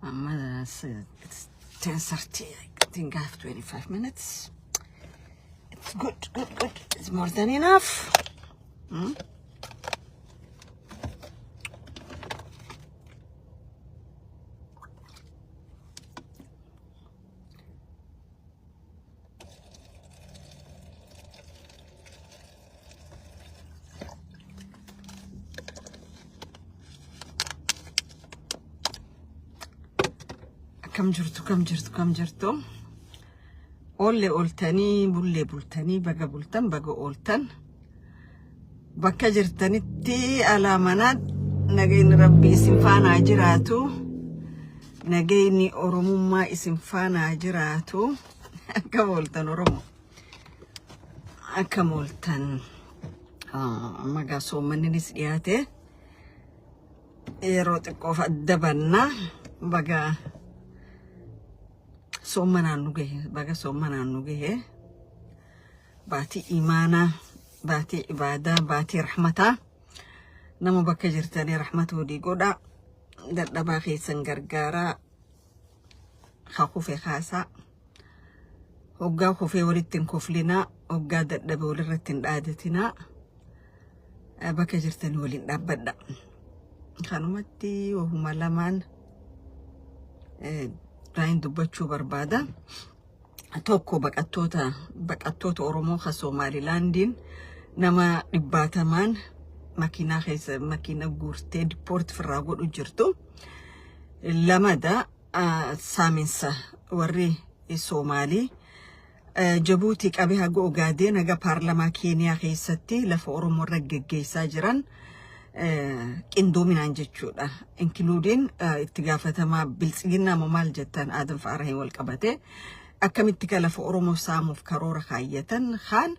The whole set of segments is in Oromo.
It's 10:30. I think I have 25 minutes. It's good. It's more than enough. Kam jirtu. Olle oltanii bulle bultanii baga bultan baga oltan. Bakka jirtanitti alaamanaa nagayni rabbi isin faana jiraatu. Nagayni oromummaa isin faana jiraatu. Akkam oltan oromo. Akkam oltan. Magaa soommanninis dhiyaate. Yeroo xiqqoof adda bannaa baga baga sommanaan nu gahe baati imaana baati ibaada baati rahmata nama bakka jirtanii rahmatu di godha dadhabaa keessan gargaara hakufe khaasa hoggaa kufee walitti hin kuflina hoggaa dadhabe walirratti hin dhaadatina bakka jirtanii waliin dhaabbadha kanumatti wahuma lamaan Rain dubbachuu barbaada tokko baqattoota Oromoo ka Somalilandin nama dhibbatamaan makina guurtee deport firraa godhu jirtu lamada saaminsa warri Somali Jabuuti qabee haga ogaadee naga paarlamaa Keeniyaa keessatti lafa Oromoo irra geggeessaa jiran qindoominaan jechuudha including itti gaafatamaa biltsiginaa maal jettan Aadan Faarahin wal qabate akkamitti kala lafa Oromoo saamuuf karoora kaayyatan khan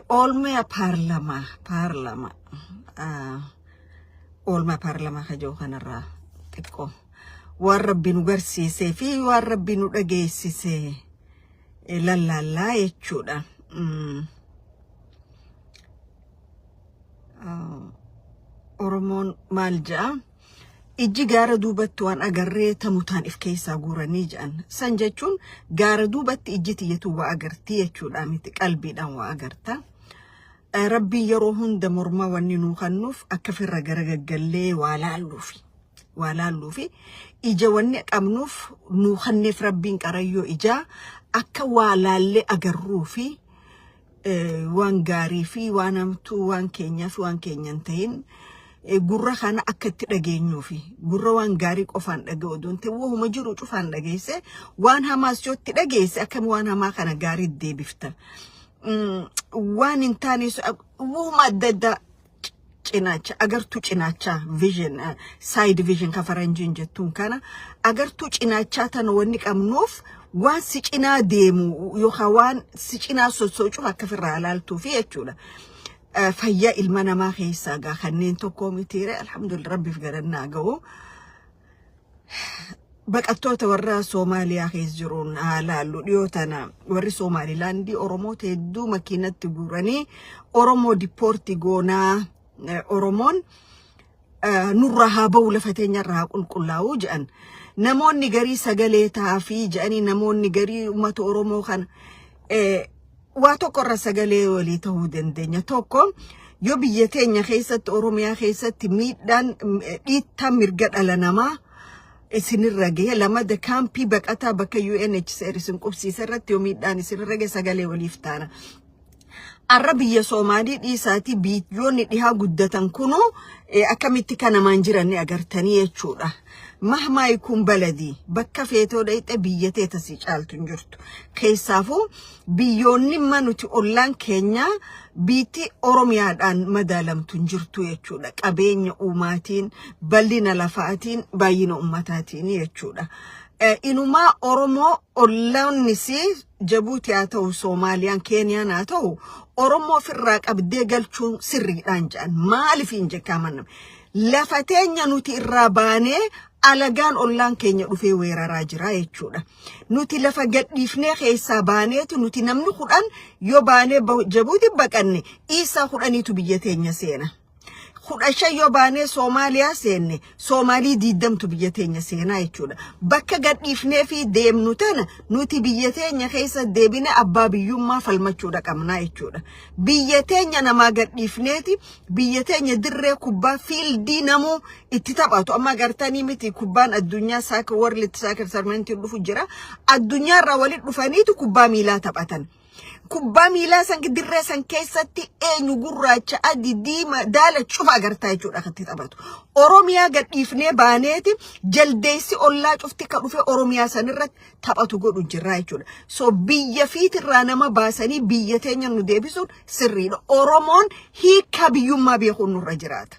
olma paarlamaa kajoo kanarraa xiqqoo waan rabbi nu garsiisee fi waan rabbi nu dhageessisee lallaalaa jechuudha Oromoon maal ja'a ijji gaara duubatti waan agarree tamutaan if keessaa guuranii ja'an san jechuun gaara duubatti ijji tiyyatu waa agartii jechuudha miti qalbiidhaan waa agarta rabbii yeroo hunda morma wanni nuu kannuuf akka firra garagaggallee waa laalluufi ija wanni qabnuuf nuu kanneef rabbiin qarayyoo ijaa akka waa laallee agarruufi waan gaarii fi waan hamtuu waan keenyaa fi waan keenyan ta'in gurra kana akkatti dhageenyuufi gurra waan gaarii qofaan dhaga'u doonte wahuma jiru cufaan dhageesse waan hamaas jootti dhageesse akkam waan hamaa kana gaarii deebifta waan hin taanes wahuma adda cinaacha agartuu cinaacha vision side vision ka faranjiin jettuun kana agartuu cinaachaa tana wanni qabnuuf waan si cinaa deemu yookaan waan si cinaa sochoocuuf akka firraa ilaaltuufi jechuudha fayyaa ilma namaa keessaa gaa kanneen tokko mitiire alhamdulillah rabbiif gadannaa ga'u baqattoota warra Soomaaliyaa keessa jiruun haalaallu dhiyootana warri Soomalilaandii Oromoota hedduu makiinatti guuranii Oromoo dipoortii goonaa Oromoon nurraa haa ba'u lafa teenyarraa haa qulqullaa'uu jedhan namoonni garii sagalee taafii jedhanii namoonni garii uummata Oromoo kana waa tokko irra sagalee walii ta'uu dandeenya tokko yoo biyya teenya keessatti Oromiyaa keessatti miidhaan dhiittaa mirga dhala namaa isinirra gahe lamada kaampii baqataa bakka UNHCR isin qubsiisa irratti yoo miidhaan isinirra gahe sagalee waliif taana arra biyya Soomaalii dhiisaati biyyoonni dhihaa guddatan kunu akkamitti kanamaan jiran agartanii jechuudha mahmaa ikun baladi bakka feetoo dhayxe biyyatee tasii caaltuun jirtu keessaafuu biyyoonni manuti ollaan keenya biitti Oromiyaadhaan madaalamtuun jirtu jechuudha qabeenya uumaatiin bal'ina lafaatiin baay'ina ummataatiin jechuudha inumaa Oromoo ollaannisi Jabuuti haa ta'u Soomaaliyaan Keeniyaan haa ta'u Oromoo firraa qabdee galchuun sirriidhaan jedhan maaliif hin jekkaamanne lafa teenya nuti irraa baanee alagaan ollaan keenya dhufee weeraraa jira jechuudha nuti lafa gadhiifnee keessaa baaneetu nuti namni kudhan yoo baanee Jabuuti baqanne isaa kudhaniitu biyya teenya seena khudashayyo baane Soomaaliyaa seenne Soomaalii diidamtu biyya teenya seenaa jechuudha bakka gadhiifnee fi deemnu tana nuti biyya teenya keessa deebine abbaa biyyummaa falmachuudha qabnaa jechuudha biyya teenya namaa gadhiifneeti biyya teenya dirree kubbaa fiildii namuu itti taphatu amma gartanii miti kubbaan addunyaa saaka world soccer tournament dhufu jira addunyaa irraa walitti dhufaniitu kubbaa miilaa taphatan kubbaa miilaa san dirree san keessatti eenyu gurraacha adii diima daala cufa agartaa jechuudha kan taphatu Oromiyaa gadhiifnee baaneeti jaldeessi ollaa cufti ka dhufe Oromiyaa san irratti taphatu godhu jirra jechuudha so biyya fiitirraa nama baasanii biyya teenya nu deebisuun sirriidha Oromoon hiika biyyummaa beekuun nurra jiraata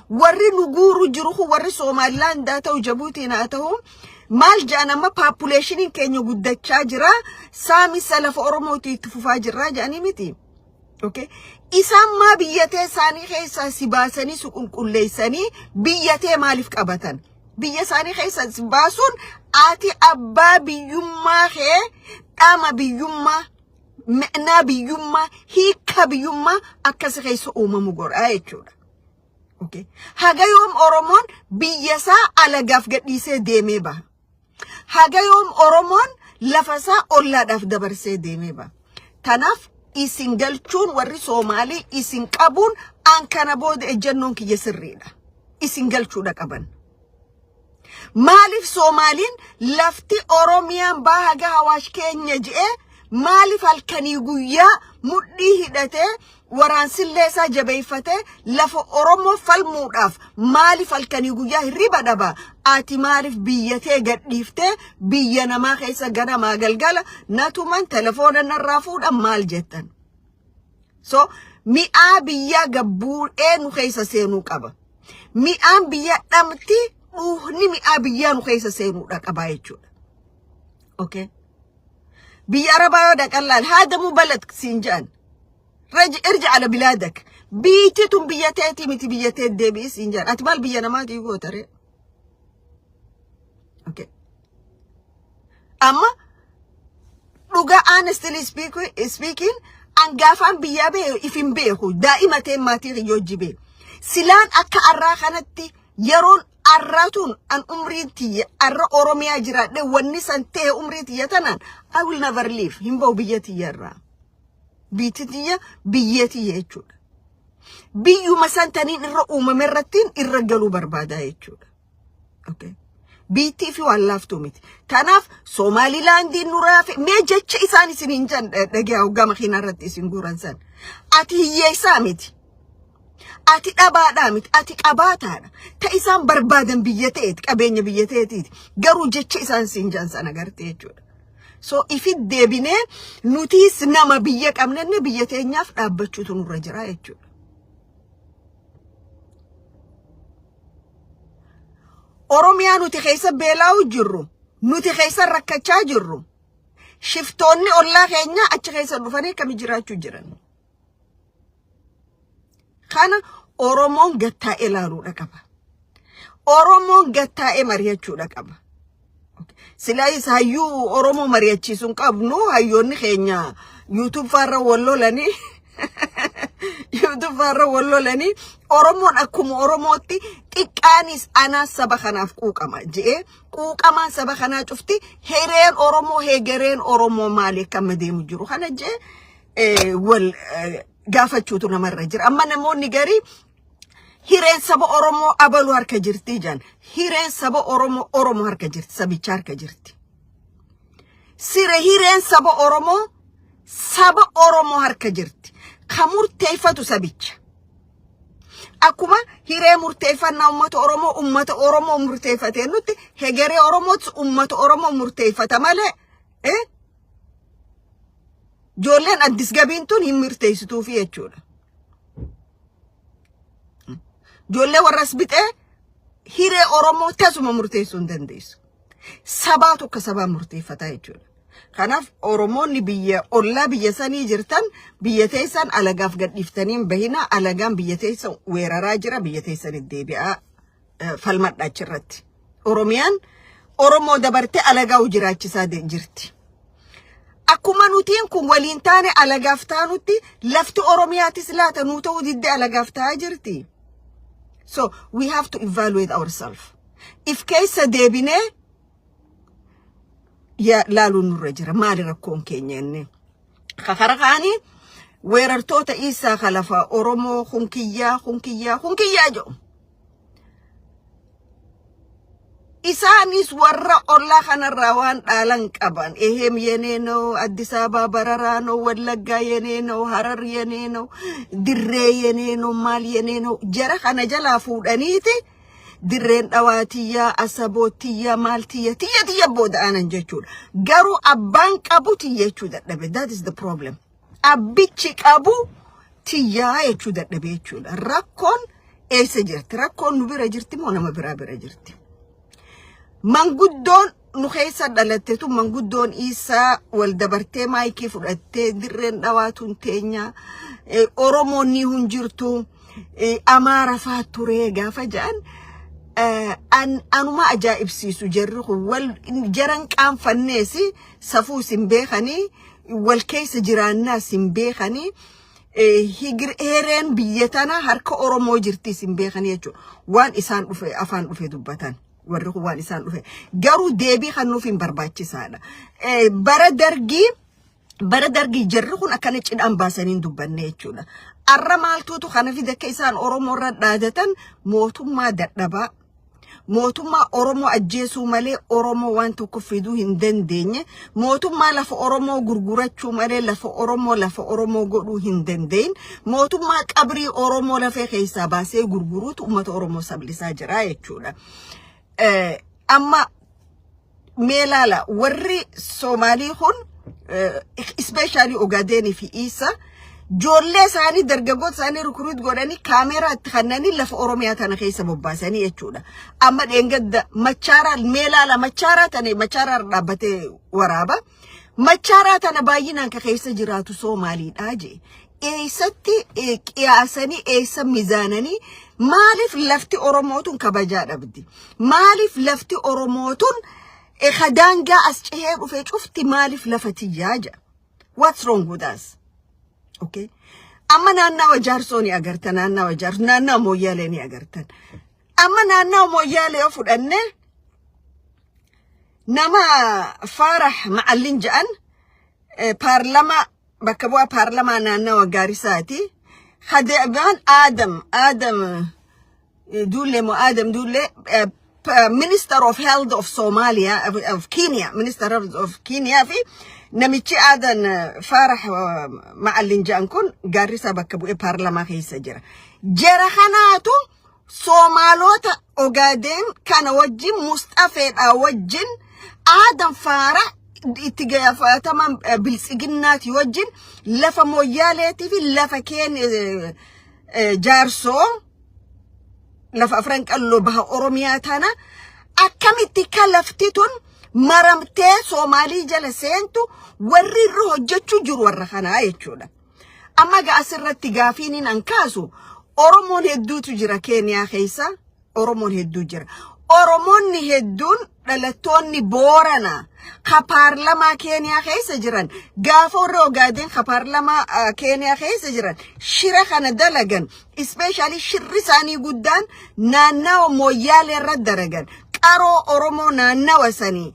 warri nu guuru jiru warri Somaaliland haa ta'u Jabuutiin haa ta'u maal jaanama population keenya guddachaa jira saami salafa Oromooti itti fufaa jirra jaanii miti okay isaan ma biyyatee isaanii keessa si baasanii su qulqulleessanii biyyatee maaliif qabatan biyya isaanii keessa si baasuun ati abbaa biyyummaa kee dhama biyyummaa ma'na biyyummaa hiika biyyummaa akkas keessa uumamu godha jechuudha okay hagayoom Oromoon biyya isaa alagaaf gadhiisee deemee baha hagayoom Oromoon lafasaa ollaadhaaf dabarsee deemee baha tanaaf isin galchuun warri Soomaalii isin qabuun an kana booda ejjannoon kiyya sirriidha isin galchuudha qaban maaliif Soomaaliin lafti Oromiyaan bahaga Hawaash keenya je'e maaliif halkanii guyyaa mudhii hidhatee waraansillee isaa jabeeffatee lafa Oromoo falmuudhaaf maaliif halkanii guyyaa hirriba dhaba ati maaliif biyyatee gadhiiftee biyya namaa keessa ganamaa galgala natuman telefoona narraa fuudhan maal jettan so mi'aa biyyaa gabbuudhee nu keessa seenuu qaba mi'aan biyya dhamti dhuhni mi'aa biyyaa nu keessa seenuudha qaba jechuudha okay biyya Arabaa dhaqallal haadamu balad sinjaan ارجع على بلادك بيتتم بيتاتي متي بيتات ديبي سينجان اتبال بيانا ما تيغو تري اوكي اما لغا honestly speaking ان غافان بيا بي افين بيخو دائما ما تيغي يوجبي سلان اكا ارا خانتي يرون arratun an umriti arra Oromia jira de wonni sante umriti yatanan I will never leave himbo biyati yarra bititiya biyati jechuudha biyyu masantanin irra uumamerratin irra galu barbaada jechuudha okay biti fi wallaftu miti tanaaf Somaliland nuraafe me jecha isaan isin hinjan dhagaa hogama khinarratti isin guransan ati hiyyeessa miti ati dhabaadha miti ati qabaataadha ta isaan barbaadan biyyateeti qabeenya biyyateeti garuu jecha isaan sinjan sana garte jechuudha so if it debine nutis nama biyya qabnenne biyyateenyaaf dhaabbachuutu nurra jira jechuudha Oromiyaa nuti keessa beelaawu jirru nuti keessa rakkachaa jirru shiftoonni ollaa keenya achi keessa dhufanii kam jiraachuu jiran kana Oromoon gattaa'e ilaaluudha qaba Oromoon gattaa'e mari'achuudha qaba silaa hayyuu Oromoo mari'achiisuun qabnu hayyoonni keenya YouTube farra wallolanii YouTube farra wallolanii Oromoon akkuma Oromootti xiqqaanis ana saba kanaaf quuqama jee quuqamaan saba kanaa cufti hereen Oromoo hegereen Oromoo maali kam deemu jiru kana jee wal gaafachuutu namarra jira amma namoonni gari hireen saba Oromoo abalu harka jirti jan hireen saba Oromoo harka jirti sabicha harka jirti sire hireen saba Oromoo harka jirti kamurteeffatu sabicha akuma hiree murteeffannaa ummata Oromoo murteeffatee nuti hegeree Oromoots ummata Oromoo murteeffata malee Joolleen addis gabiintun hin murteessituu fi jechuudha Joollee warras bixee hiree Oromoo tasuma murteessuu hin dandeessu sabaatu akka sabaa murteeffataa jechuudha kanaaf Oromoonni biyya ollaa biyya sanii jirtan biyya teessan alagaaf gadhiiftaniin bahina alagaan biyya teessan weeraraa jira biyya teessan deebi'aa falmadha achirratti Oromiyaan Oromoo dabartee alagaa jiraachisaa jirti akkuma nutiin kun waliin taane alagaaf taanutti lafti Oromiyaatis laata nu ta'uu didde alagaaf taa jirti So we have to evaluate ourselves. If case debine ya lalu nurajira mali rakkoon keenya inni kakarakani weerartoota isa khalafa oromo khunkiya jo isanis warra olla khanarra waan dhalan qaban ehem yeneno Addis Ababa bararano Wallagga yeneno Harar yeneno Dirree yeneno mal yeneno jara kana jala fuudhaniiti dirreen dhawaatiyyaa asabootiyyaa maaltiyyaa booda anan jechuudha garuu abbaan qabu tiyyachuu dadhabe. That is the problem. Abbichi qabu tiyyaa jechuu dadhabe jechuudha. Rakkoon eessa jirti? Rakkoon nu bira jirti moo nama bira jirti? Manguddoon nu keessa dhalatteetu manguddoon isaa wal dabartee maayikii fudhattee dirreen dhawaatuun teenya Oromoonni hunjirtu Amaara faaturee gaafa ja'an anuma ajaa'ibsiisu jarri wal jaran qaanfanneesi safuu sin beekanii wal keessa jiraannaa sin beekanii hereen biyya tana harka Oromoo jirti sin beekanii jechuudha. Waan isaan dhufe afaan dhufe dubbatan warri waan isaan dhufe garuu deebii kan nuuf hin barbaachisaadha. Bara dargii jarri kun akkana cidhaan baasanii dubbanne jechuudha. Arra maaltuutu kana fide akka isaan Oromoo irra dhaadatan mootummaa dadhabaa mootummaa Oromoo ajjeesuu malee Oromoo waan tokko fiduu hin dandeenye mootummaa lafa Oromoo gurgurachuu malee lafa Oromoo godhuu hin dandeenye mootummaa qabrii Oromoo lafa keessaa baasee gurguruutu uummata Oromoo sablisaa jira jechuudha. Amma meelaala warri Soomaalii kun especially Ogaden fi Isa jolle sani dargagoot sani recruit godhani kamera itti kannani lafa Oromiyaa tana keessa bobbaasanii jechuudha. Amma dheengadda machaara meelaala machaara tane machaara dhaabbate waraaba machaara tana baay'inaan ka keessa jiraatu Soomaaliidha je eessatti qiyaasanii eessa mizaananii maaliif lafti Oromootun kabajaa dhabdi maaliif lafti Oromootun khadaanga as cehee dhufe cufti maaliif lafati yaaja? What's wrong with us? Okay. Amma naannawa Jaarsoni agartan naannawa Jaars naannawa Moyyaalee ni agartan. Amma naannawa Moyyaalee yoo fudhanne nama Farah Ma'allin ja'an paarlama bakka bu'aa paarlamaa naannawa Gaarisaati. Khadaan Adam Dule Minister of Health of Somalia of Kenya, Minister of Kenya fi namichi aadan Farah Ma'allin ja'an kun Gaarisa bakka bu'ee paarlamaa keessa jira. Jara kanaatu Soomaalota Ogaden kana wajjin Mustafeedha wajjin aadan Farah itti gaafataman biltsiginnaati wajjin lafa Moyyaaleetii fi lafa Keenya Jaarsoo lafa afran qallo baha Oromiyaa tana akkamitti kalaftitun maramtee Soomaalii jala seentu warri irra hojjechuu jiru warra kanaa jechuudha. Amma asirratti gaafiin an kaasu Oromoon hedduutu jira Keeniyaa keessa Oromoon hedduu jira. Oromoonni hedduun dhalattoonni Boorana ka paarlamaa Keeniyaa keessa jiran gaafa warra Ogaden ka paarlamaa Keeniyaa keessa jiran shira kana dalagan especially shirri isaanii guddaan naannawa Moyyaalee irra dalagan qaroo Oromoo naannawa sanii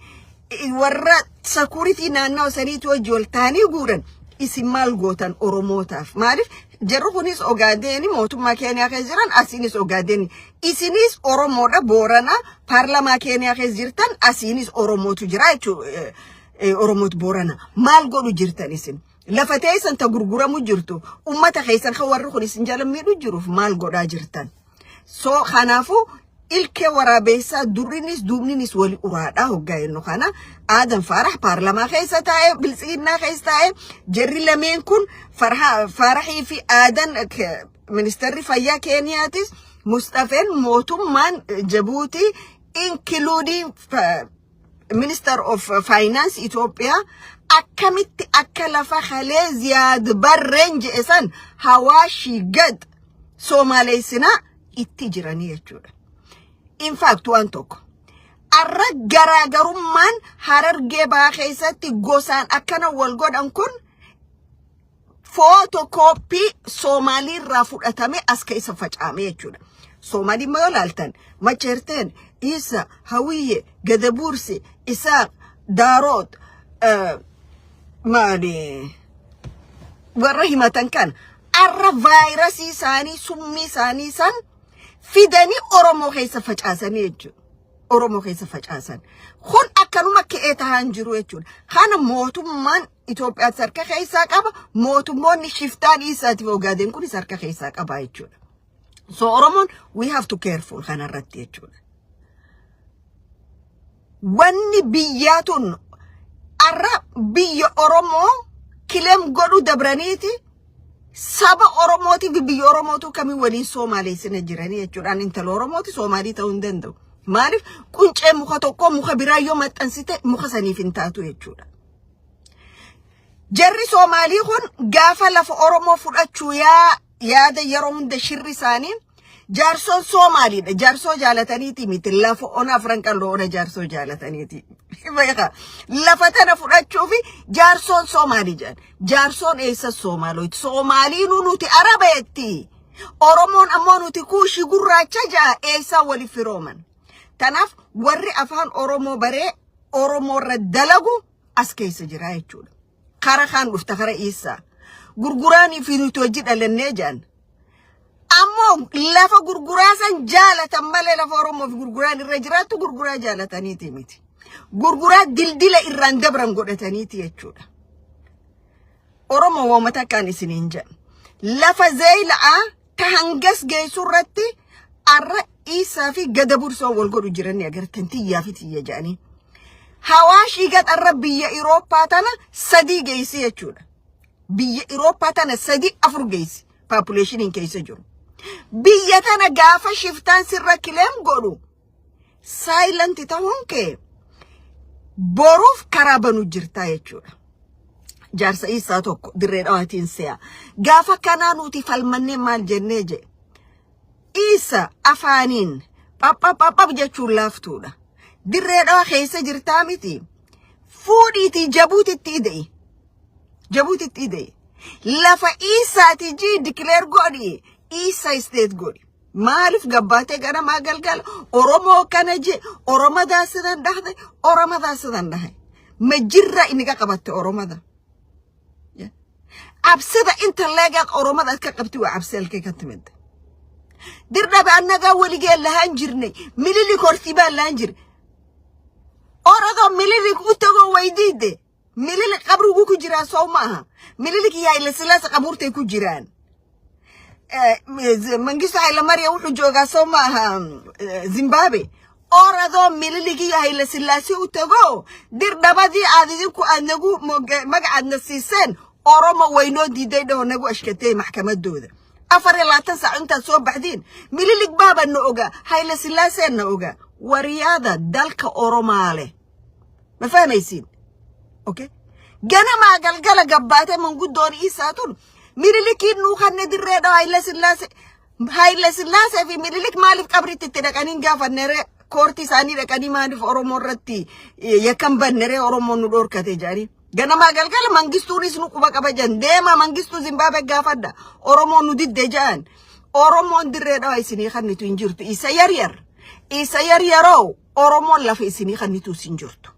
warra security naannawa saniitu wajji wal taanii guuran isin maal gootan Oromootaaf maaliif jarru kunis Ogaden mootummaa Keeniyaa keessa jiran asinis Ogaden isinis Oromoodha Boorana paarlamaa Keeniyaa keessa jirtan asinis Oromootu jira jechuudha. Oromootu Boorana maal godhu jirtan isin lafa teessan ta gurguramu jirtu ummata keessan ka warri kun isin jala miidhu jiruuf maal godhaa jirtan? So kanaafu ilkee waraabessa durrinis duubninis wali uraadha hoggaayno kana aadan Farah paarlamaa keessa taa'e biltsiginnaa keessa taa'e jarri lameen kun Farahii fi aadan ministerri fayyaa Keeniyaatis Mustafeen mootummaan Jabuuti including Minister of Finance Ethiopia akkamitti akka lafa Halee Ziyaad Barreen je'esan Hawaashi gad Soomaaleessina itti jiranii jechuudha. In fact waan tokko arra garaagarummaan Harargee baa keessatti gosaan akkana wal godhan kun photocopy Soomaalii irraa fudhatame as keessa facaame jechuudha. Somali mayolaltan macherten isa hawiye gadabursi isaq darod mali warahimatan kan arra virus sani summi sani san fidani oromo keessa facaasanii jechuudha. Oromo keessa facaasan kun akkanuma keeta hanjiru jechuudha. Kana mootummaan Itoophiyaa sarka keessa qaba, mootummoonni shiftaan isaati Ogaden kun sarka keessa qaba jechuudha. So Oromon, we have to careful kana irratti jechuudha. Wanni biyyatun arra biyya Oromo kilem godhu dabraniiti saba Oromooti biyya Oromootu kami waliin Somaaleessina jiranii jechuudha. Intala Oromooti Somaalii ta'uu hin danda'u. Maaliif quncee muka tokko muka biraa yoo maxxansite muka saniif hin taatu jechuudha. Jarri Somaalii kun gaafa lafa Oromoo fudhachuu yaada yeroo hunda shirri isaanii jaarsoon Somaaliidha. Jaarsoo jaalataniiti miti lafa ona afran qal'oo ona jaarsoo jaalataniiti. Lafa tana fudhachuufi jaarsoon Somaalii jedhan. Jaarsoon eessa Somaalooti? Somaaliin nuti Arabeetti. Oromoon ammoo nuti kuushii gurraacha ja'a eessa waliif firooman. Tanaaf warri afaan Oromoo baree Oromoo irra dalagu as keessa jira jechuudha. Kara kan dhufta kara Isaa gurguraanii fi nuti hojii dhalannee jaan ammoo lafa gurguraa san jaalatan malee lafa Oromoo fi gurguraan irra jiraattu gurguraa jaalataniiti miti. Gurguraa dildila irraan dabran godhataniiti jechuudha. Oromoo woomata kan isiniin jedhan lafa zeeyilaa ta hangas geessu irratti arra Isaa fi gadabursoo wal godhu jiranii agartan tiyyaa fi tiyya jedhanii. Hawaashii gaxarra biyya Irooppaa tana sadii geessi jechuudha. Biyya Irooppaa tana sadii afur geessi populationiin keessa jiru. Biyya tana gaafa shiftaan sirra kileem godhu silent ta'uun kee boruuf karaa banuu jirtaa jechuudha. Jaarsa Isaa tokko dirree dhawaatiin se'a. Gaafa kanaa nuti falmannee maal jennee je. Isa afaaniin phaphaphaphap jechuun laaftuudha. Dirree dhawaa keessa jirtaa miti. Fuudhiitii jabuutitti ida'e. Jabuutitti ida'e. Lafa Isaati jii declare godhi. Isa state godhi. Maaliif gabbaatee ganamaa galgala Oromoo kana je Oromoo daasidan dhahde Oromoo daasidan dhahe. Majirra inni qabatte Oromoo. Absida interlega Oromoo akka qabti waa absel kee kattimedde. Dirda baannaga waligee lahan jirne milili korti ba lahan jir. Oraga milili utago waydide. Milili qabru ku jira soomaha. Milili ki Haile Silaase qaburte ku jiraan. Mangistu Haile Mariam wuxuu joogaa soomaha Zimbabwe. Oraga milili ki Haile Silaase utago dirdabadii aadidinku anagu magacaadna siiseen Oromo waynoo diiday dhaho nagu ashkatay maxkamadooda. Afar ilaa 10 saac inta soo baxdeen mililig baaba na oga Haile Silaase na oga wariyada dalka Oromaale ma fahmaysiin okay gana ma galgala gabbaate man gudoon Isaatun mililig nu xanne dirree dhaw Haile Silaase fi mililig maalif qabritti dhaqanin gaafanere koorti isaanii dhaqanii maalif Oromoo irratti yakkan bannere Oromoo nu dhorkate jaari. Gana magalgala mangistuunis nu quba qaba jan deema mangistu Zimbabwe gaafadda Oromoo nu didde jaan Oromoon dirree dhawa isinii xannitu hin jirtu isa yaryaroo Oromoon lafa isinii xannitu hin jirtu.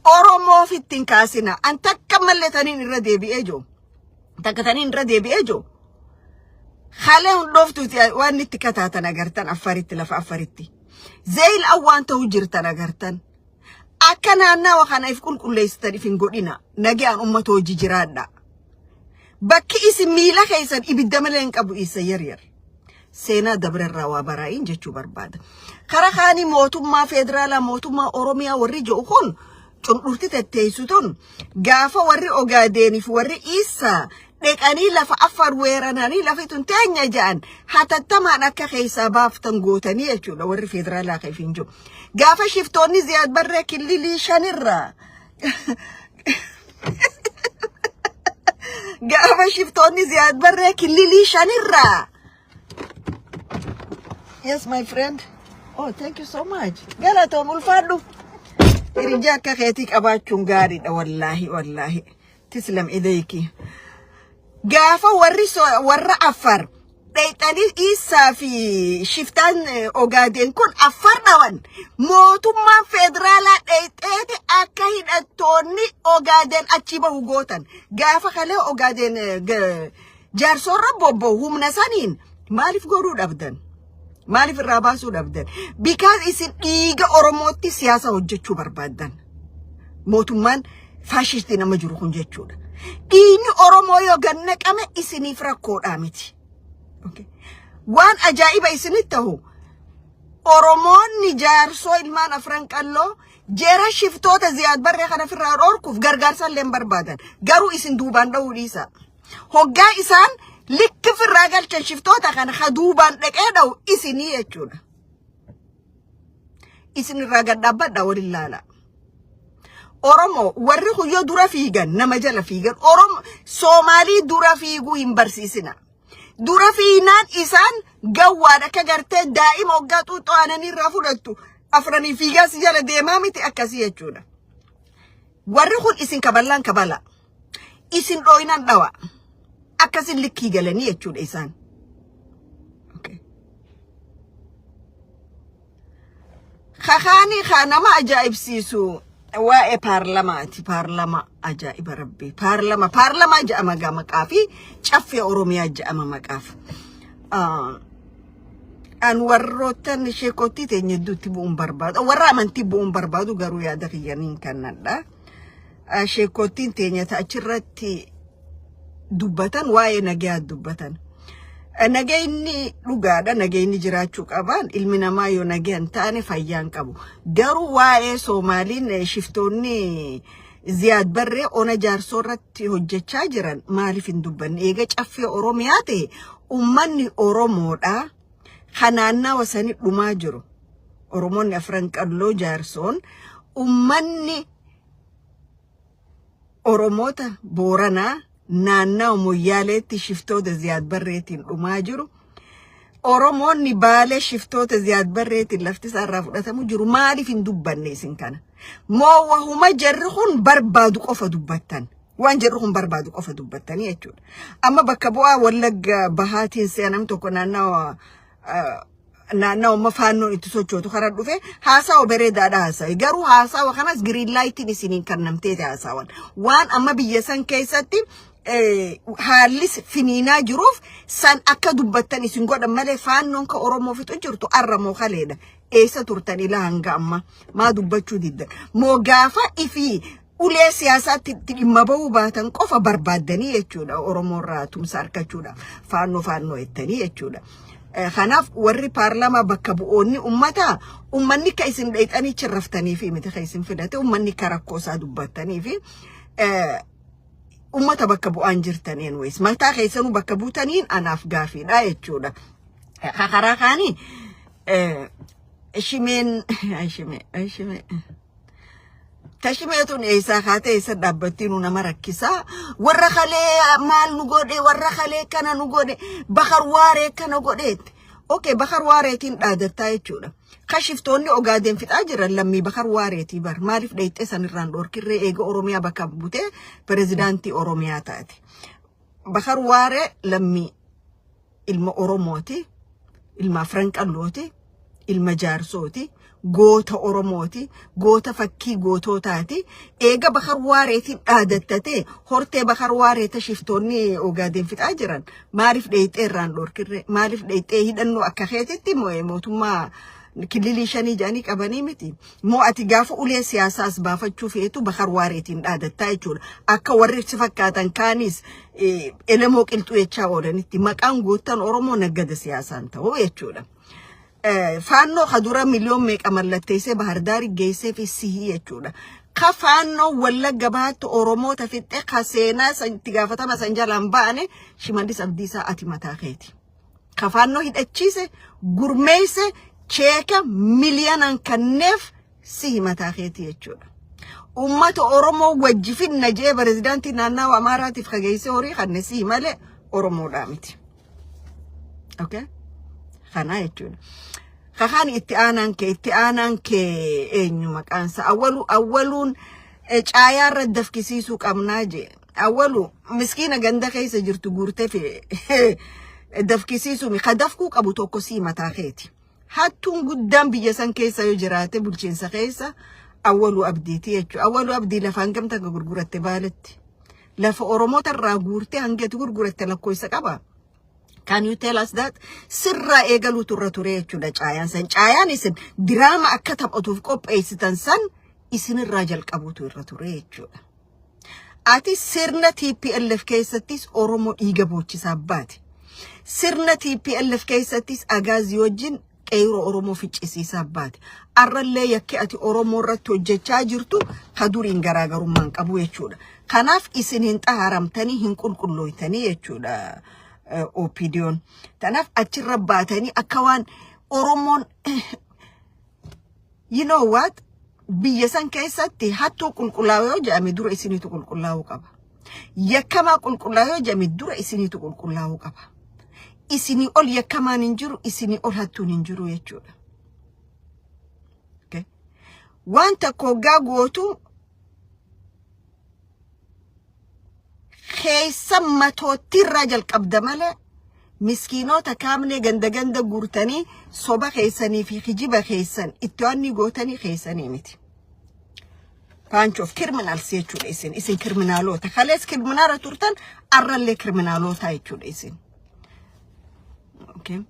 Oromoo fittin kaasina an takka malletaniin irra deebi'ee joo takkataniin irra deebi'ee joo halee hundoftuuti waan itti kataatan agartan affaritti lafa affaritti zeyil awwaan ta'uu jirtan agartan. Akkana nawa kana if qulqulleessitanii fin godhina nagaan ummatoo jijiraadha. Bakki isin miila keessan ibidda malee hin qabu isa yaryar. Seenaa dabrarraa waa baraayin jechuu barbaada. Kara kaanii mootummaa federaalaa mootummaa Oromiyaa warri jiru kun cundhurti tetteessituun gaafa warri Ogaadeniif warri Isaa dheqanii lafa Afar weerananii lafa itun teenya ja'an hatattamaan akka keessaa baaftan gootanii jechuudha warri federaalaa keefin jiru. Gaafa shiftoonni Ziyaad Barree kililii shanirra. Gaafa shiftoonni Ziyaad Barree kililii shanirra. Yes, my friend. Oh, thank you so much. Galatoon ulfaadhu. Irinja akka keetii qabaachuun gaariidha wallahi. Tislam idayki. Gaafa warra Afar dhayxanii isaa fi shiftaan Ogaadeen kun affardawan mootummaan federaalaa dhayxeeti akka hidhattoonni Ogaadeen achi bahu gootan gaafa kale Ogaadeen jaarsorra bobbo humna saniin maaliif godhuu dhabdan maaliif irraa baasuu dhabdan because isin dhiiga Oromootti siyaasa hojjechuu barbaadan mootummaan faashistii nama jiru kun jechuudha dhiigni Oromoo yoo gannaqame isiniif rakkoodhaa miti. Okay. Waan ajaa'iba isinitti ta'u Oromoonni jaarsoo ilmaan afran qalloo jeera shiftoota Ziyaad Barree kana firraa dhorkuuf gargaarsa illee barbaadan garuu isin duubaan dha'uu dhiisa. Hoggaa isaan likki firraa galchan shiftoota kana duubaan dhaqee dha'u isinii jechuudha. Isin irraa gad dhaabbadhaa waliin ilaala. Oromoo warri huyyoo dura fiigan nama jala fiigan Oromoo Soomaalii dura fiiguu hin barsiisina. Dura fiinaan isaan gawwaadha akka gartee daa'ima hoggaa xuuxoo aananii irraa fudhattu afranii fiigaa si jala deemaa miti akkasii jechuudha. Warri kun isin kaballaan kabala. Isin dhooyinaan dhawa. Akkasin likkii galanii jechuudha isaan. Kakaanii nama ajaa'ibsiisu waa'ee paarlamaati. Paarlama ajaa'iba rabbii. Paarlama ja'ama maqaa fi caffee Oromiyaa ja'ama maqaaf. An warroottan sheekootti teenya hedduutti bu'uun barbaadu. Warra amantii bu'uun barbaadu garuu yaada kiyyaniin kannadha. Sheekootiin teenya achirratti dubbatan waa'ee nagaa dubbatan. Nagayni dhugaadha nagayni jiraachuu qaban ilmi namaa yoo nagaan taane fayyaan qabu garuu waa'ee Soomaaliin shiftoonni Ziyaad Barree ona jaarsorratti hojjechaa jiran maaliif hin dubbanne eega caffee Oromiyaa ta'e ummanni Oromoodha kanaannaa wasanii dhumaa jiru Oromoonni afran qalloo jaarsoon ummanni Oromoota Booranaa naannaa Moyyaaleetti shiftoota Ziyaad Barreetiin dhumaa jiru. Oromoonni Baalee shiftoota Ziyaad Barreetiin lafti isaarraa fudhatamu jiru maaliif hin dubbanne isin kana? Moo wahuma jarri kun barbaadu qofa dubbattan. Waan jarri kun barbaadu qofa dubbattanii jechuudha. Amma bakka bu'aa Wallagga Bahaatiin seenam tokko naannaa umma faannoon itti sochootu karaa dhufe haasawa bareedaadha haasawe garuu haasawa kanas green lightiin isiniin kannamteete haasawan waan amma biyya san keessatti haalis finiinaa jiruuf san akka dubbattan isin godhan malee faannoon ka Oromoo fixu jirtu arramoo kaleedha eessa turtan ilaa hanga amma maa dubbachuu diddan moo gaafa ifii ulee siyaasaatti dhimma bahuu baatan qofa barbaaddanii jechuudha Oromoorraa tumsa argachuudha faannoo ettanii jechuudha. Kanaaf warri paarlama bakka bu'oonni ummanni ka isin dhayxanii chirraftanii fi miti ka isin fidate ummanni ka rakkoosaa dubbattanii fi ummata bakka bu'aan jirtaniin wayis mataa keessanuu bakka buutaniin anaaf gaafiidha jechuudha. Karaa kaanii shimeen Tashimeetun eessaa kaate eessa dhaabbattiin nama rakkisaa warra kalee maal nu godhe warra kalee kana nu godhe bakar waaree kana godheetti. Okay bakar waareetiin dhaadattaa jechuudha. Kashiftoonni Ogaadeen fixaa jiran lammii bakar waareetii bar maaliif dhayxee sanirraan dhorkirree eega Oromiyaa bakka butee pirezidaantii Oromiyaa taate. Bakar waaree lammii ilma Oromooti, ilma afran qallooti, ilma jaarsooti. Goota Oromooti, goota fakkii gootootaati. Eega bakar waareetiin dhaadattate hortee bakar waareeta shiftoonni Ogaadeen fixaa jiran maaliif dhayxee irraan dhorkirre maaliif dhayxee hidhannoo akka keetitti mootummaa kililii shanii jaanii qabanii miti. Moo ati gaafa ulee siyaasaas baafachuu feetu bakar waareetiin dhaadattaa jechuudha. Akka warri si fakkaatan kaanis elemoo qilxuu jechaa oolanitti maqaan goottan Oromoo naggada siyaasaan ta'uu jechuudha. Faannoo kadura miliyoon meeqa mallatteessee Bahardaari geessee fi sihii jechuudha. Ka faannoo Wallagga Bahaatti Oromoota fixee ka seenaa itti gaafatama san jalaan ba'ane Shimallis Abdiisaa ati mataa keeti. Ka faannoo hidhachiise gurmeesse cheeka miliyoonaan kanneef sihi mataa keeti jechuudha. Ummata Oromoo wajji finna jee pirezidaantii naannawaa Amaaraatiif kageessee horii kanne sihi malee Oromoodhaa miti. Okay? Kana jechuudha. Kakaan itti aanaan kee eenyu maqaansa awwaluun caayaarra dafkisiisuu qabnaa jee awwalu miskiina ganda keessa jirtu guurtee fi dafkisiisu mi kadafku qabu tokko si mataa keeti hattuun guddaan biyya san keessa yoo jiraate bulchiinsa keessa awwalu abdiiti jechuudha awwalu abdii lafaan gamta gurguratte baaletti lafa oromoota irraa guurte hangati gurguratte lakkoofsa qaba. Can you tell us that? Sirra eegalu turra ture jechuudha caayaan san caayaan isin diraama akka taphatuuf qopheessitan san isin irraa jalqabutu irra ture jechuudha. Ati sirna TPLF keessattis Oromoo dhiiga boochisaa baate. Sirna TPLF keessattis Agaazii wajjin qeyroo Oromoo ficcisiisaa baate. Arrallee yakki ati Oromoo irratti hojjechaa jirtu kaduriin garaagarummaan qabu jechuudha. Kanaaf isin hin xaharamtanii hin qulqullooytanii jechuudha. Opinion. Tanaaf achirra baatanii akka waan Oromoon you know what? Biyya san keessatti hattuu qulqullaa'oo yoo jedhame dura isiniitu qulqullaa'uu qaba. Yakkamaa qulqullaa'oo yoo jedhame dura isiniitu qulqullaa'uu qaba. Isinii ol yakkamaan hin jiru, isinii ol hattuun hin jiru jechuudha. Okay. Wanta koggaa gootu keessa matootti irraa jalqabda malee miskiinota kaamne ganda guurtanii soba keessanii fi hijiba keessan itti waanni gootanii keessanii miti. Bunch of criminals jechuudha isin kriminaalota. Kalees kriminaala turtan arrallee kriminaalota jechuudha isin. Okay.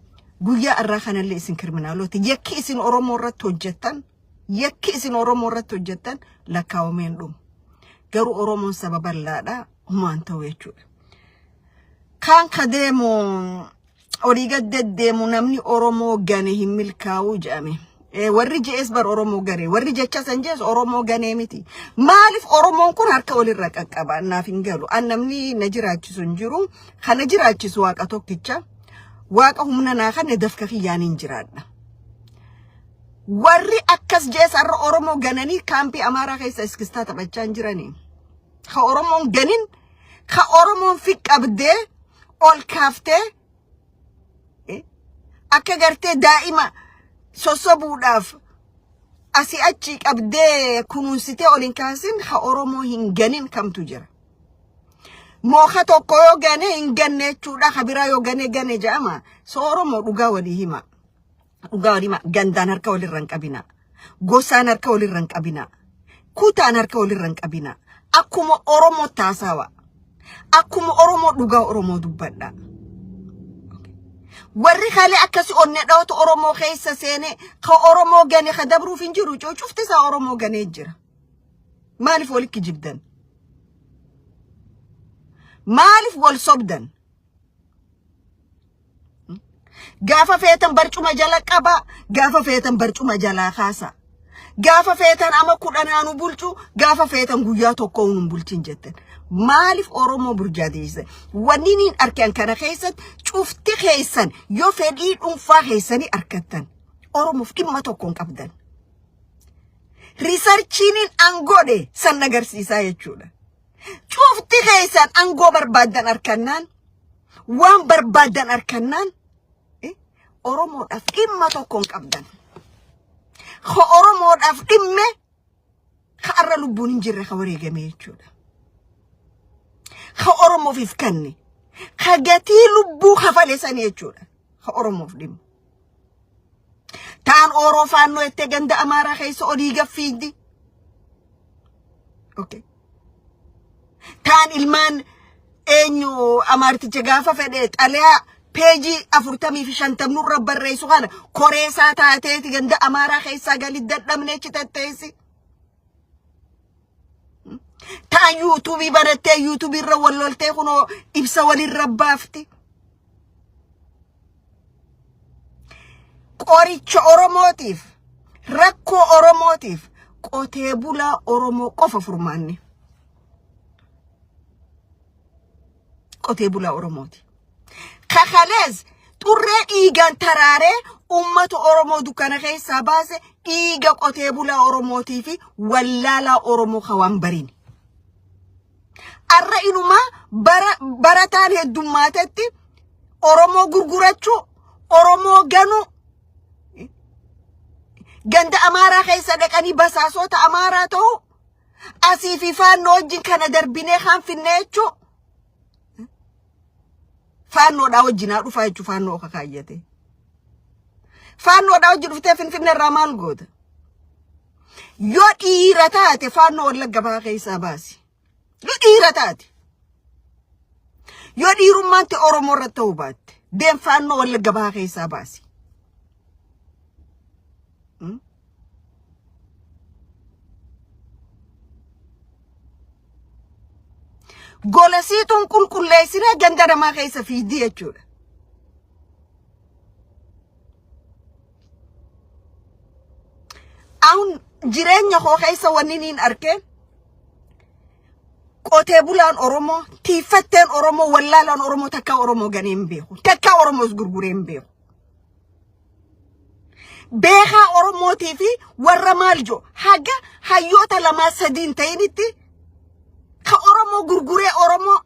Guyyaa irraa kanallee isin kriminaalota. Yakki isin Oromoo irratti hojjettan lakkaa'ameen dhumu. Garuu Oromoon sababa laadhaa humaan ta'u jechuudha. Kan kadeemu olii gaddeemu namni Oromoo gane hin milkaa'uu jedhame. Warri jees bar Oromoo gare warri jecha san jees Oromoo gane miti. Maaliif Oromoon kun harka walirra qaqqaba naaf hin galu. An namni na jiraachisu hin jiru. Kana jiraachisu waaqa tokkicha. Waaqa humna naa kan dafka kiyyaan hin jiraadha. Warri akkas jees har'a Oromoo gananii kaampii Amaaraa keessa iskistaa taphachaa hin jiranii. Ka Oromoon ganin ka Oromoon fi qabdee ol kaaftee akka gartee daa'ima sossobuudhaaf asii achi qabdee kunuunsitee ol hin kaasin ka Oromoo hin ganin kamtu jira. Mooka tokko yoo gane hin ganne jechuudha ka biraa yoo gane jedhama. So Oromoo dhugaa walii hima. Gandaan harka walirra hin qabina. Gosaan harka walirra hin qabina. Kutaan harka walirra hin qabina. Akkuma Oromoo taasawa. Akkuma Oromoo dhugaa Oromoo dubbadha. Warri kale akkasi onne dhawtu Oromoo keessa seene ka Oromoo gane ka dabruuf hin jiru cufti isaa Oromoo gane jira. Maaliif walitti jibdan? Maaliif wal sobdan? Gaafa feetan barcuma jala qaba, gaafa feetan barcuma jala kaasa. Gaafa feetan ama kudhanaanu bulchu, gaafa feetan guyyaa tokko hin bulchin jetten. Maaliif Oromoo burjaadeessa? Wanniin arkan kana keessatti cufti keessan yoo fedhii dhuunfaa keessanii arkattan Oromoof dhimma tokko hin qabdan. Riisarchiin angoodhe san agarsiisaa jechuudha. Cufti keessan angoo barbaadan arkannaan waan barbaadan arkannaan Oromoodhaaf dhimma tokko hin qabdan. Ka Oromoodhaaf dhimme ka arra lubbuun hin jirre ka wareegame jechuudha. Ka Oromoof kanne ka gatii lubbuu kafale san jechuudha. Ka Oromoof dhimma. Taan Oroo faannoo itti ganda Amaaraa keessa olii gaffiiddi. Okay. Taan ilmaan eenyu Amaarticha gaafa fedhe xaliyaa peeji 45 nurra barreessu kana koreesaa taateeti ganda Amaaraa keessaa galit dadhabnee chitatteessi. Taan YouTube barattee YouTube irra walloltee kunoo ibsa walirra baafti. Qoricha Oromootiif rakkoo Oromootiif qotee bulaa Oromoo qofa furmaanni. Qotee bulaa Oromooti. Kakalees xurree dhiigaan taraaree ummata Oromoo dukkana keessaa baase dhiiga qotee bulaa Oromootii fi wallaalaa Oromoo kawaan bariin. Arra inumaa barataan heddummaatatti Oromoo gurgurachuu, Oromoo ganuu, ganda Amaaraa keessa dhaqanii basaasota Amaaraa ta'uu, asii fi faannoo wajjin kana darbinee kan finne jechuu. Faanoo dhaa wajjinaa dhufaa jechuun faanoo oka kaayyate. Faanoo dhaa wajjin dhuftee Finfinnee irraa maal goota? Yoo dhiira taate faanoo Wallagga Bahaa keessaa baasi. Yoo dhiira taate. Yoo dhiirummaatti Oromoo irratti ta'uu baatte deem faanoo Wallagga Bahaa keessaa baasi. Golasiituun qulqulleessinee ganda namaa keessa fiidii jechuudha. Aan jireenya koo keessa wanni niin arke qotee bulaan Oromoo, tiifatteen Oromoo, wallaalaan Oromoo takka Oromoo ganee hin beeku. Takka Oromoos gurguree hin beeku. Beekaa Oromootii fi warra maal jo haga hayyoota lamaa sadiin ta'initti ka Oromoo gurguree Oromoo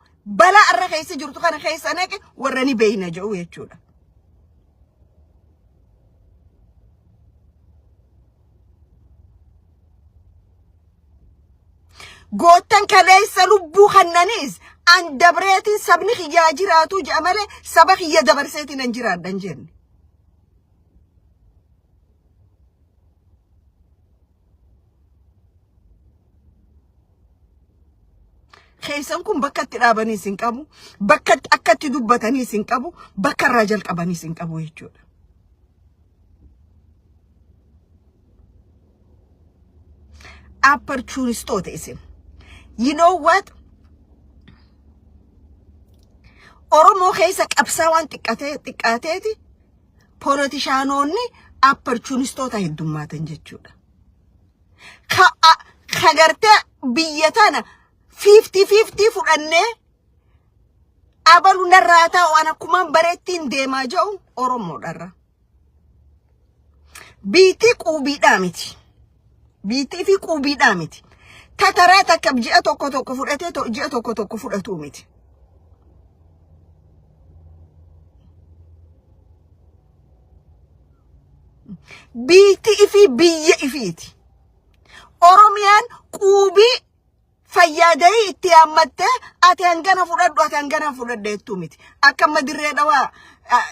balaa irra keessa jirtu kana keessa naqe warra ni beeyna jedhu jechuudha. Gootan kaleessa lubbuu kannanis an dabreetiin sabni xiyyaa jiraatu jedha malee saba xiyya dabarseetiin an jiraadhan jenne. Keessan kun bakka itti dhaabanii sin qabu, bakka akka itti dubbatanii sin qabu, bakka irraa jalqabanii sin qabu jechuudha. Opportunistoota isin. You know what? Oromoo keessa qabsaa waan xiqqaateeti polotishaanonni opportunistoota heddummaatan jechuudha. Ka gartee biyya tana 50-50 fudhannee abalu narraa taa'u an akkumaan bareettiin deemaa jiru Oromoodharra. Biitii quubiidhaa miti. Biitii fi quubiidhaa miti. Tataraa takka ji'a tokko fudhatee ji'a tokko fudhatu miti. Biitii fi biyya ifiiti. Oromiyaan quubii fayyadee itti hammattee ati hangana fudhadheettu miti. Akka madirree dhawaa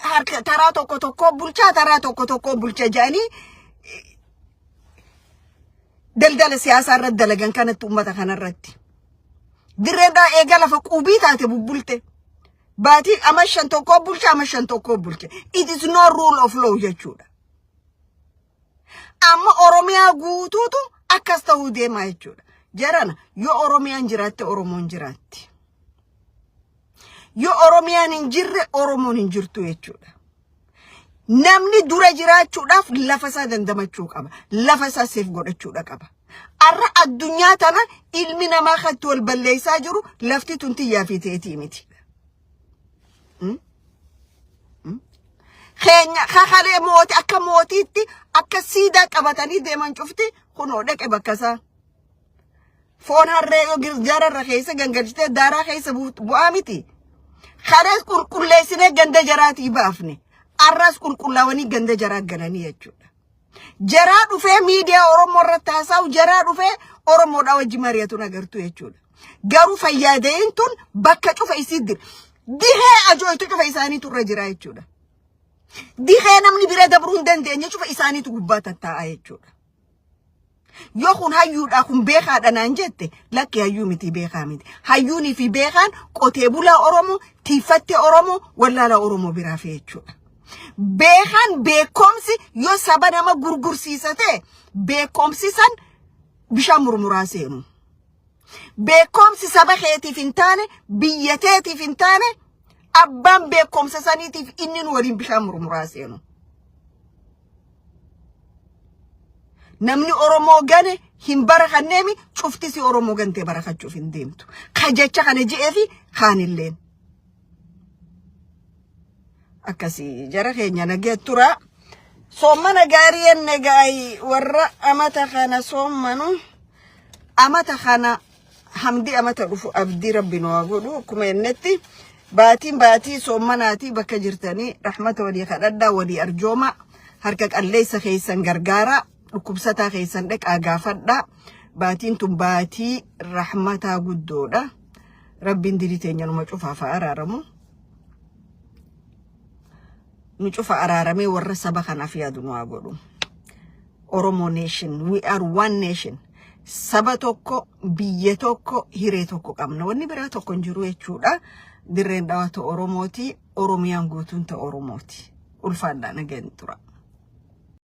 harka taraa tokko bulchaa jedhanii daldala siyaasaa irratti dalagan kanatti uummata kanarratti. Dirreedhaa eega lafa quubii taate bubbulte. Baatii amashan tokko bulche. It is no rule of law jechuudha. Amma Oromiyaa guutuutu akkas ta'uu deemaa jechuudha. Jarana yoo Oromiyaan jiraatte Oromoon jiraatti. Yoo Oromiyaan hin jirre Oromoon hin jirtu jechuudha. Namni dura jiraachuudhaaf lafa isaa dandamachuu qaba. Lafa isaa seef godhachuudha qaba. Arra addunyaa tana ilmi namaa katti wal balleessaa jiru lafti tun xiyyaa fi teetii miti. Keenya kakalee mooti akka mootiitti akka siidaa qabatanii deeman cufti kunoo dhaqe bakka isaa. Foon harree jararra keessa gangalchitee daaraa keessa bu'aa miti. Kanas qulqulleessinee ganda jaraatii baafne. Arras qulqullaawanii ganda jaraa galanii jechuudha. Jaraa dhufee miidiyaa Oromoo irratti haasa'u jaraa dhufee Oromoodhaa wajji mari'atu agartu jechuudha. Garuu fayyadeen tun bakka cufa isii dir. Dihee ajooytu cufa isaaniitu irra jira jechuudha. Dihee namni bira dabruu hin dandeenye cufa isaaniitu gubbaa tattaa'a jechuudha. Yoo kun hayyuudha kun beekaadha naan jette lakki hayyuu miti beekaa miti. Hayyuunii fi beekaan qotee bulaa Oromoo, tiifattee Oromoo, wallaalaa Oromoo biraa fi jechuudha. Beekan beekomsi yoo saba nama gurgursiisate beekomsi san bishaan murmuraa seenu. Beekomsi saba keetiif hin taane biyya teetiif hin taane abbaan beekomsa saniitiif inni waliin bishaan murmuraa seenu. Namni Oromoo gane hin barakanneemi cuftisi Oromoo gantee barakachuuf hin deemtu. Ka jecha kana je'eefi kaanilleen. Akkasii jara keenya nagee tura. Soomana gaarii enne gaa'ii warra amata kana soomanu amata kana hamdi amata dhufu abdii rabbi nu haa godhu akkuma ennetti baatii soomanaati bakka jirtanii rahmata walii kadhadhaa walii arjooma harka qalleessa keessan gargaara dhukkubsataa keessan dhaqaa gaafadhaa baatiin tun baatii rahmataa guddoodha rabbiin dilii teenya numa cufaaf araaramu. nu cufa araarame warra saba kanaaf yaadu nu haa godhu. Oromo nation, we are one nation. Saba tokko, biyya tokko, hiree tokko qabna. Wanni biraa tokko hin jiru jechuudha. Dirreen dhawaatu Oromooti, Oromiyaan guutuun ta'e Oromooti. Ulfaadhaan nagaan tura.